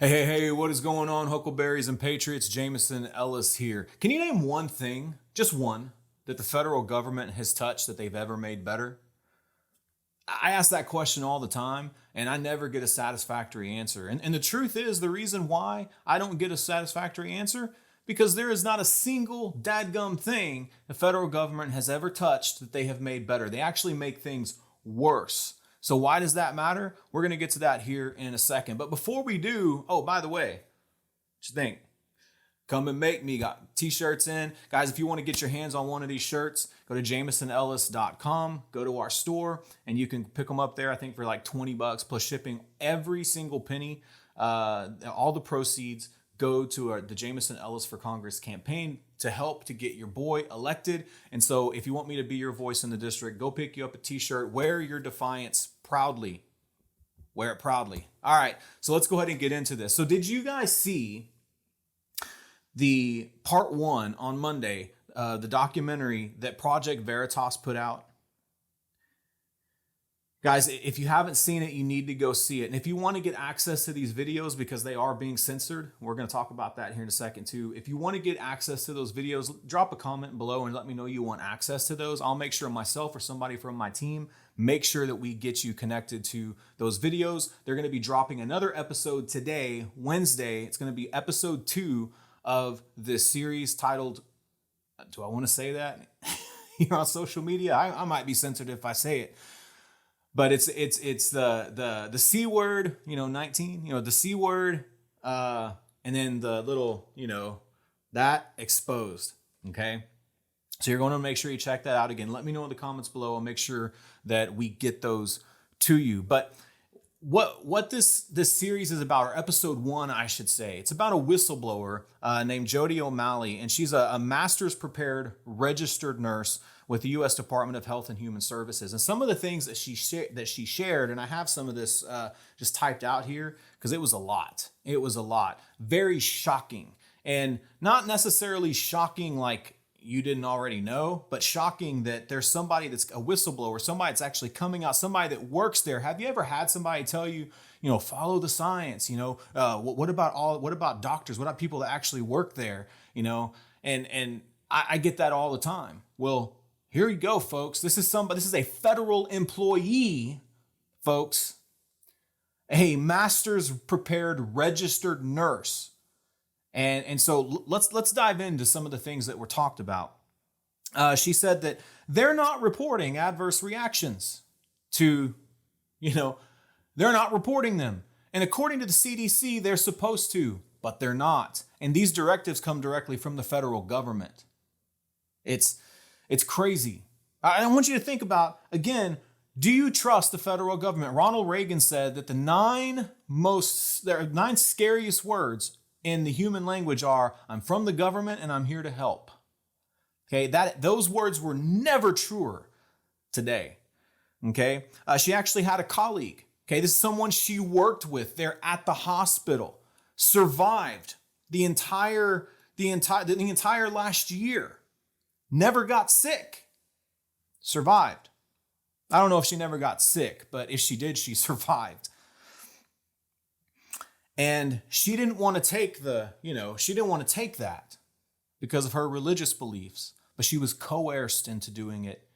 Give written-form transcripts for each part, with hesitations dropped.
Hey, what is going on, Huckleberries and Patriots? Jameson, Ellis here. Can you name one thing, just one, that the federal government has touched that they've ever made better? I ask that question all the time, and I never get a satisfactory answer. And the truth is, the reason why I don't get a satisfactory answer, because there is not a single dadgum thing the federal government has ever touched that they have made better. They actually make things worse. So why does that matter? We're going to get to that here in a second. But before we do, oh, by the way, what you think? Come and make me. Got t-shirts in. Guys, if you want to get your hands on one of these shirts, go to jamesonellis.com, go to our store, and you can pick them up there, I think for like $20 plus shipping. Every single penny, all the proceeds go to the Jameson Ellis for Congress campaign to help to get your boy elected. And so if you want me to be your voice in the district, go pick you up a t-shirt, wear your defiance proudly. Wear it proudly. All right, so let's go ahead and get into this. So did you guys see the part one on Monday, the documentary that Project Veritas put out? Guys, if you haven't seen it, you need to go see it. And if you want to get access to these videos, because they are being censored, we're going to talk about that here in a second too. If you want to get access to those videos, drop a comment below and let me know you want access to those. I'll make sure myself or somebody from my team make sure that we get you connected to those videos. They're going to be dropping another episode today, Wednesday. It's going to be episode 2 of this series titled, do I want to say that? You're on social media. I might be censored if I say it. But it's the C word, 19, the C word, and then the little, that exposed. Okay. So you're going to make sure you check that out again. Let me know in the comments below. I'll make sure that we get those to you. But what this series is about, or episode 1, I should say, it's about a whistleblower named Jody O'Malley, and she's a master's prepared registered nurse with the U.S. Department of Health and Human Services. And some of the things that she shared, and I have some of this just typed out here because it was a lot. It was a lot. Very shocking, and not necessarily shocking like you didn't already know, but shocking that there's somebody that's a whistleblower, somebody that's actually coming out, somebody that works there. Have you ever had somebody tell you, follow the science, what about doctors? What about people that actually work there? And I get that all the time. Well, here you go, folks. This is a federal employee, folks, a master's prepared registered nurse. And so let's dive into some of the things that were talked about. She said that they're not reporting adverse reactions to, they're not reporting them. And according to the CDC, they're supposed to, but they're not. And these directives come directly from the federal government. It's crazy. I want you to think about, again, do you trust the federal government? Ronald Reagan said that the 9 scariest words in the human language are, I'm from the government and I'm here to help. Okay, those words were never truer today. Okay, she actually had a colleague. Okay, this is someone she worked with there at the hospital, survived the entire last year, never got sick, survived. I don't know if she never got sick, but if she did, she survived. And she didn't want to take that because of her religious beliefs, but she was coerced into doing it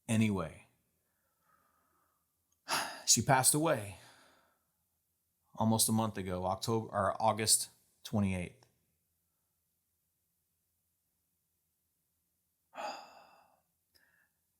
anyway. She passed away almost a month ago, August 28th.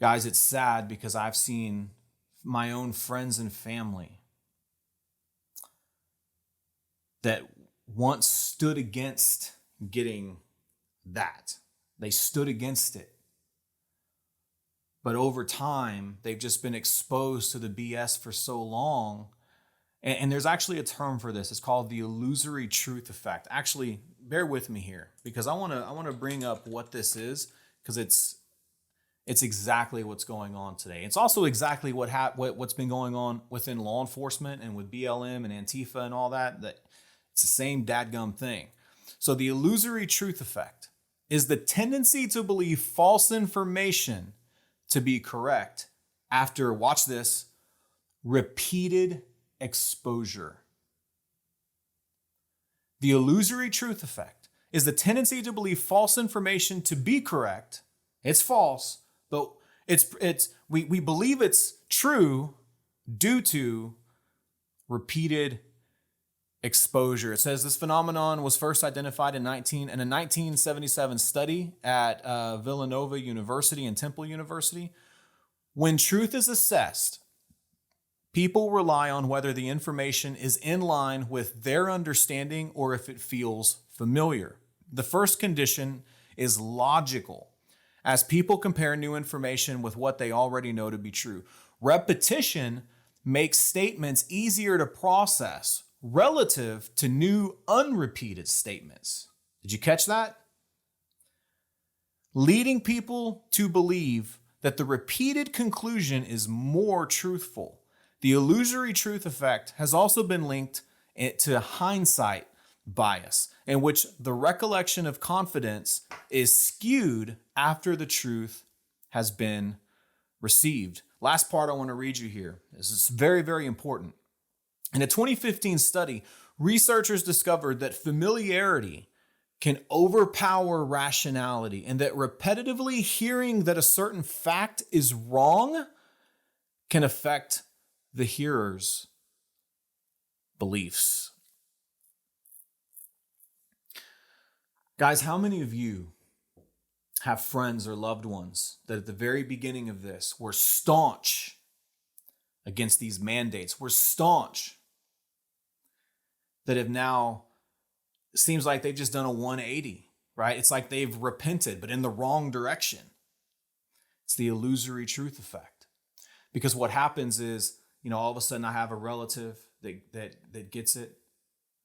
Guys, it's sad because I've seen my own friends and family that once stood against getting that. They stood against it. But over time, they've just been exposed to the BS for so long. And there's actually a term for this. It's called the illusory truth effect. Actually, bear with me here because I want to bring up what this is, because it's exactly what's going on today. It's also exactly what's been going on within law enforcement and with BLM and Antifa and all that. It's the same dadgum thing. So the illusory truth effect is the tendency to believe false information to be correct after, watch this, repeated exposure. The illusory truth effect is the tendency to believe false information to be correct. It's false, but we believe it's true due to repeated exposure. It says this phenomenon was first identified in a 1977 study at Villanova University and Temple University. When truth is assessed, people rely on whether the information is in line with their understanding or if it feels familiar. The first condition is logical, as people compare new information with what they already know to be true. Repetition makes statements easier to process relative to new unrepeated statements. Did you catch that? Leading people to believe that the repeated conclusion is more truthful. The illusory truth effect has also been linked to hindsight bias, in which the recollection of confidence is skewed after the truth has been received. Last part I want to read you here. This is very, very important. In a 2015 study, researchers discovered that familiarity can overpower rationality, and that repetitively hearing that a certain fact is wrong can affect the hearer's beliefs. Guys, how many of you have friends or loved ones that at the very beginning of this were staunch against these mandates, were staunch, that have now, it seems like they've just done a 180, right? It's like they've repented, but in the wrong direction. It's the illusory truth effect. Because what happens is, all of a sudden I have a relative that gets it.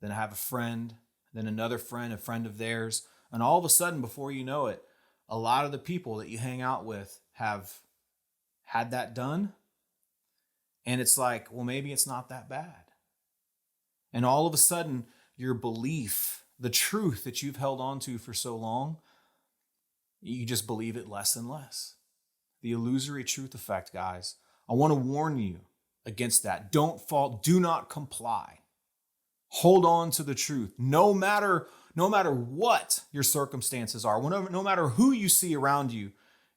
Then I have a friend, then another friend, a friend of theirs. And all of a sudden, before you know it, a lot of the people that you hang out with have had that done. And it's like, well, maybe it's not that bad. And all of a sudden, your belief, the truth that you've held on to for so long, you just believe it less and less. The illusory truth effect, guys. I want to warn you against that. Don't fall. Do not comply. Hold on to the truth. No matter what your circumstances are, no matter who you see around you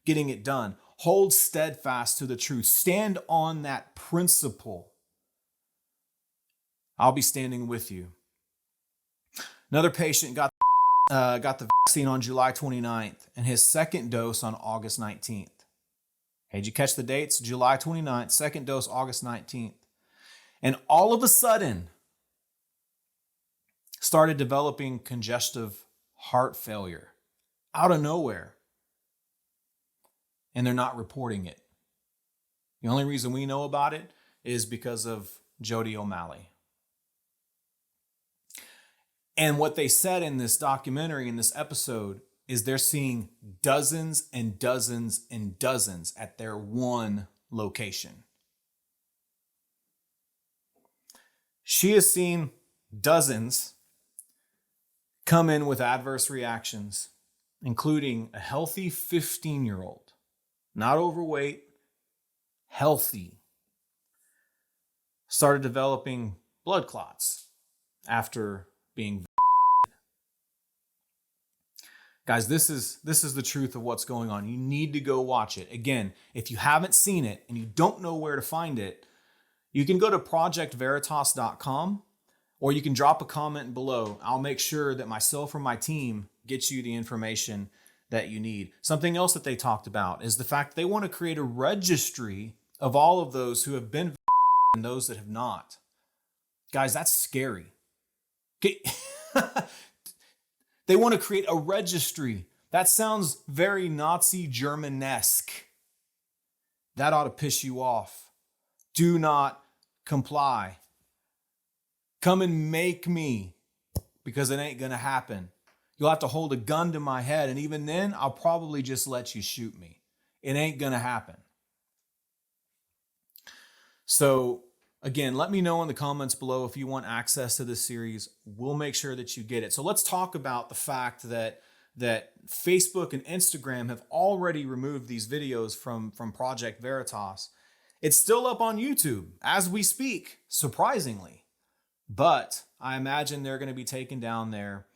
getting it done, hold steadfast to the truth. Stand on that principle. I'll be standing with you. Another patient got the vaccine on July 29th and his second dose on August 19th. Hey, did you catch the dates? July 29th, second dose August 19th. And all of a sudden, started developing congestive heart failure out of nowhere. And they're not reporting it. The only reason we know about it is because of Jody O'Malley. And what they said in this documentary, in this episode, is they're seeing dozens and dozens and dozens at their one location. She has seen dozens come in with adverse reactions, including a healthy 15-year-old, not overweight, healthy, started developing blood clots after being. Guys, this is the truth of what's going on. You need to go watch it. Again, if you haven't seen it and you don't know where to find it, you can go to projectveritas.com or you can drop a comment below. I'll make sure that myself or my team gets you the information that you need. Something else that they talked about is the fact they want to create a registry of all of those who have been and those that have not. Guys, that's scary. Okay. They want to create a registry. That sounds very Nazi German-esque. That ought to piss you off. Do not comply. Come and make me, because it ain't going to happen. You'll have to hold a gun to my head, and even then, I'll probably just let you shoot me. It ain't going to happen. So, again, let me know in the comments below if you want access to this series. We'll make sure that you get it. So let's talk about the fact that Facebook and Instagram have already removed these videos from Project Veritas. It's still up on YouTube as we speak, surprisingly. but I imagine they're going to be taken down there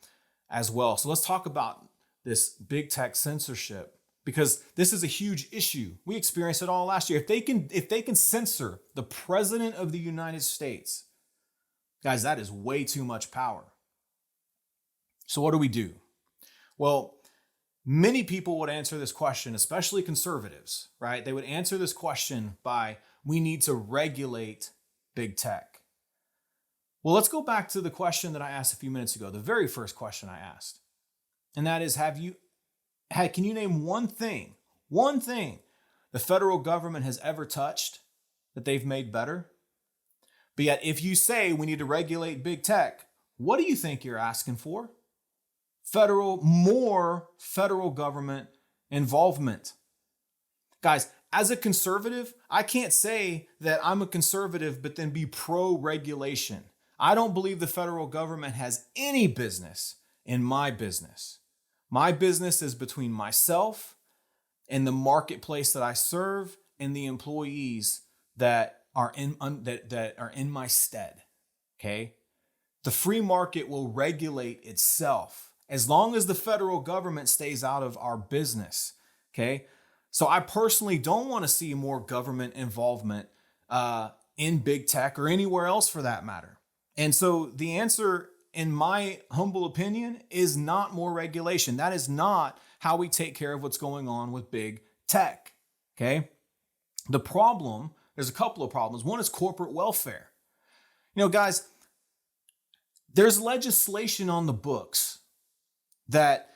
as well. So let's talk about this big tech censorship, because this is a huge issue. We experienced it all last year. If they can censor the president of the United States, guys, that is way too much power. So what do we do? Well, many people would answer this question, especially conservatives, right? They would answer this question by, we need to regulate big tech. Well, let's go back to the question that I asked a few minutes ago, the very first question I asked. And that is, can you name one thing the federal government has ever touched that they've made better? But yet, if you say we need to regulate big tech, what do you think you're asking for? More federal government involvement. Guys, as a conservative, I can't say that I'm a conservative but then be pro-regulation. I don't believe the federal government has any business in my business. My business is between myself and the marketplace that I serve and the employees that are in my stead. Okay? The free market will regulate itself as long as the federal government stays out of our business. Okay? So I personally don't want to see more government involvement in big tech or anywhere else for that matter. And so the answer, in my humble opinion, is not more regulation. That is not how we take care of what's going on with big tech. Okay? There's a couple of problems. One is corporate welfare. Guys, there's legislation on the books that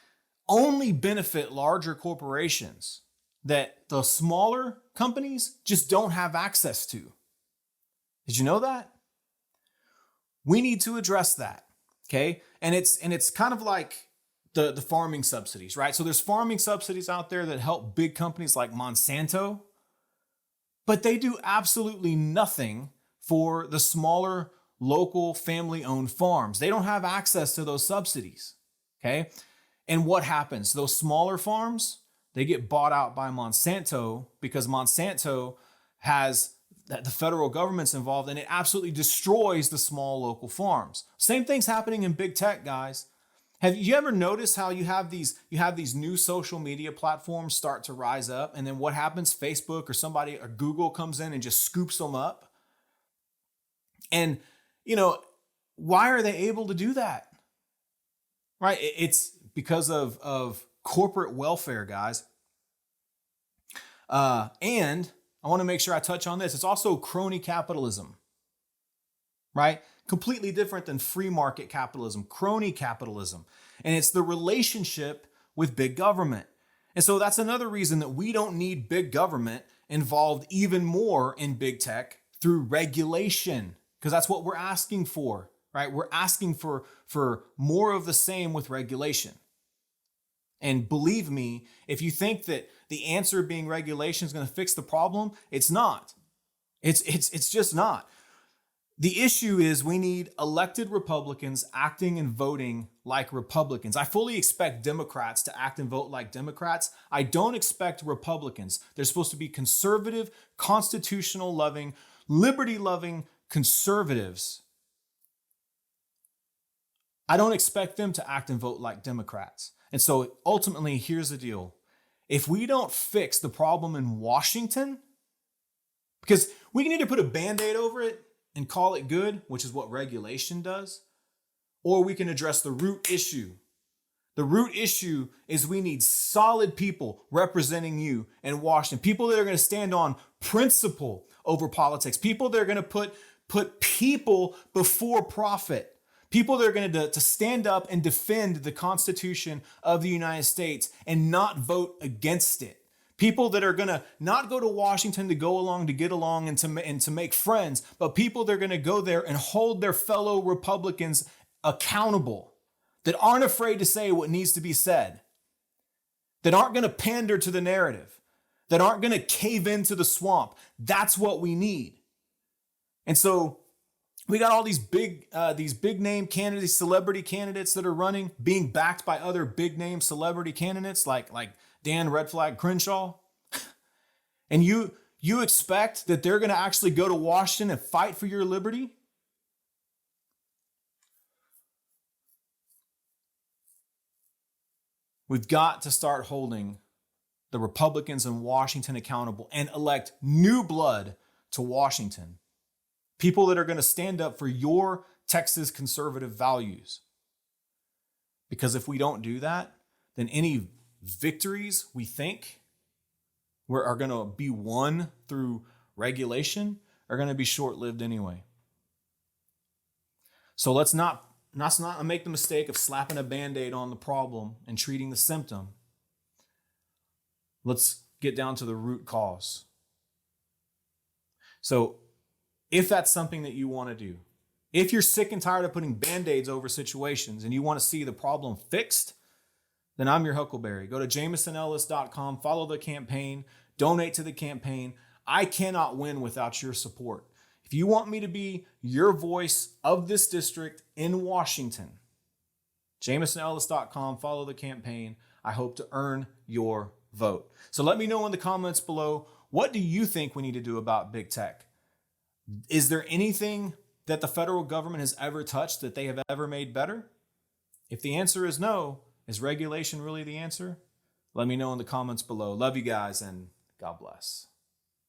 only benefit larger corporations that the smaller companies just don't have access to. Did you know that? We need to address that. Okay. And it's kind of like the farming subsidies, right? So there's farming subsidies out there that help big companies like Monsanto, but they do absolutely nothing for the smaller local family-owned farms. They don't have access to those subsidies. Okay. And what happens? Those smaller farms, they get bought out by Monsanto because Monsanto has the federal government's involved, and it absolutely destroys the small local farms. Same thing's happening in big tech, guys. Have you ever noticed how you have these new social media platforms start to rise up, and then what happens? Facebook or Google comes in and just scoops them up. And why are they able to do that? Right? It's because of corporate welfare, guys. And I want to make sure I touch on this. It's also crony capitalism, right? Completely different than free market capitalism, crony capitalism. And it's the relationship with big government. And so that's another reason that we don't need big government involved even more in big tech through regulation, because that's what we're asking for, right? We're asking for more of the same with regulation. And believe me, if you think that the answer being regulation is going to fix the problem, it's not. It's just not. The issue is we need elected Republicans acting and voting like Republicans. I fully expect Democrats to act and vote like Democrats. I don't expect Republicans. They're supposed to be conservative, constitutional-loving, liberty-loving conservatives. I don't expect them to act and vote like Democrats. And so ultimately, here's the deal. If we don't fix the problem in Washington, because we can either put a Band-Aid over it and call it good, which is what regulation does, or we can address the root issue. The root issue is we need solid people representing you in Washington, people that are going to stand on principle over politics, people that are going to put people before profit. People that are going to stand up and defend the Constitution of the United States and not vote against it. People that are going to not go to Washington to go along, to get along and to make friends, but people that are going to go there and hold their fellow Republicans accountable, that aren't afraid to say what needs to be said, that aren't going to pander to the narrative, that aren't going to cave into the swamp. That's what we need. And so we got all these big name candidates, celebrity candidates that are running, being backed by other big name celebrity candidates like Dan Red Flag Crenshaw. And you expect that they're going to actually go to Washington and fight for your liberty? We've got to start holding the Republicans in Washington accountable and elect new blood to Washington. People that are going to stand up for your Texas conservative values. Because if we don't do that, then any victories we think are going to be won through regulation are going to be short-lived anyway. So let's not make the mistake of slapping a Band-Aid on the problem and treating the symptom. Let's get down to the root cause. So if that's something that you want to do, if you're sick and tired of putting Band-Aids over situations and you want to see the problem fixed, then I'm your Huckleberry. Go to JamesonEllis.com, follow the campaign, donate to the campaign. I cannot win without your support. If you want me to be your voice of this district in Washington, JamesonEllis.com, follow the campaign. I hope to earn your vote. So let me know in the comments below, what do you think we need to do about big tech? Is there anything that the federal government has ever touched that they have ever made better? If the answer is no, is regulation really the answer? Let me know in the comments below. Love you guys and God bless.